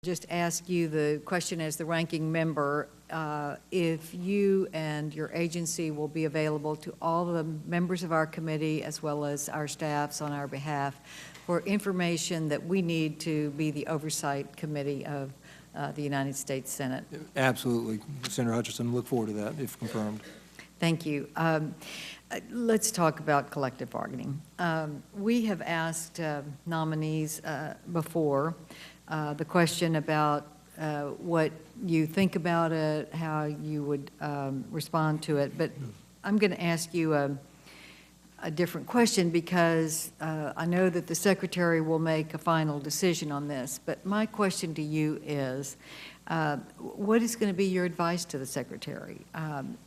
Just ask you the question as the ranking member, if you and your agency will be available to all the members of our committee as well as our staffs on our behalf for information that we need to be the oversight committee of the United States Senate. Absolutely. Senator Hutchison, look forward to that if confirmed. Thank you. Let's talk about collective bargaining. We have asked nominees before the question about what you think about it, how you would respond to it, but I'm going to ask you a different question because I know that the Secretary will make a final decision on this, but my question to you is, what is going to be your advice to the Secretary?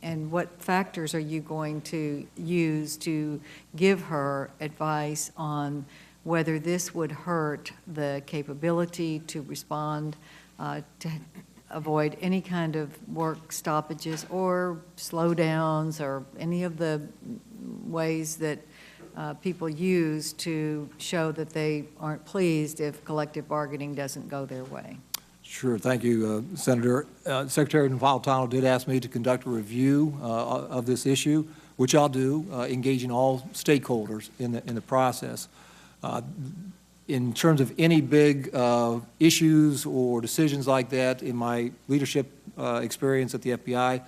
And what factors are you going to use to give her advice on whether this would hurt the capability to respond, to avoid any kind of work stoppages or slowdowns or any of the ways that people use to show that they aren't pleased if collective bargaining doesn't go their way? Sure. Thank you, Senator. Secretary Napolitano did ask me to conduct a review of this issue, which I'll do, engaging all stakeholders in the process. In terms of any big issues or decisions like that, in my leadership experience at the FBI,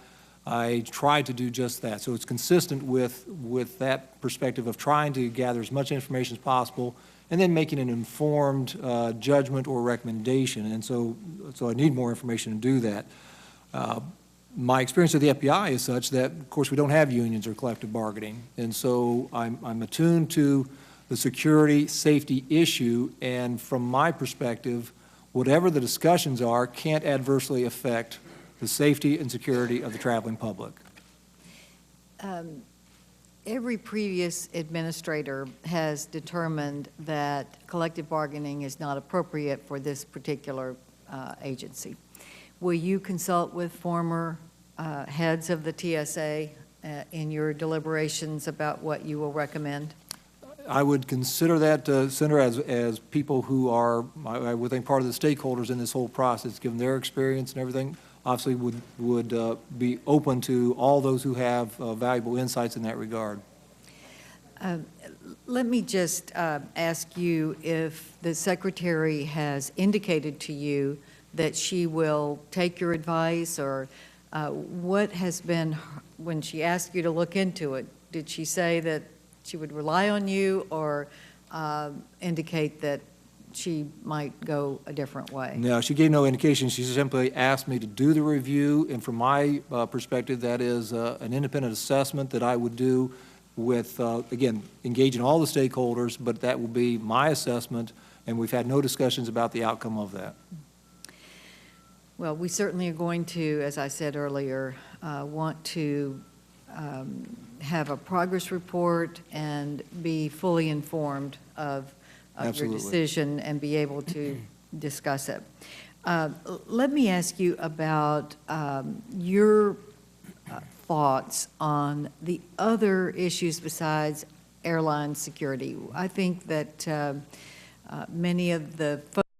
I try to do just that. So it's consistent with that perspective of trying to gather as much information as possible and then making an informed judgment or recommendation. And so I need more information to do that. My experience at the FBI is such that, of course, we don't have unions or collective bargaining. And so I'm attuned to the security, safety issue, and from my perspective, whatever the discussions are can't adversely affect the safety and security of the traveling public. Every previous administrator has determined that collective bargaining is not appropriate for this particular agency. Will you consult with former heads of the TSA in your deliberations about what you will recommend? I would consider that, Senator, as people who are, I would think, part of the stakeholders in this whole process, given their experience and everything, obviously would be open to all those who have valuable insights in that regard. Let me just ask you if the Secretary has indicated to you that she will take your advice, or what has been, when she asked you to look into it, did she say that she would rely on you or indicate that she might go a different way? No, she gave no indication. She simply asked me to do the review, and from my perspective, that is an independent assessment that I would do with, again, engaging all the stakeholders, but that will be my assessment, and we've had no discussions about the outcome of that. Well, we certainly are going to, as I said earlier, want to have a progress report and be fully informed of your decision and be able to discuss it. Let me ask you about your thoughts on the other issues besides airline security. I think that many of the folks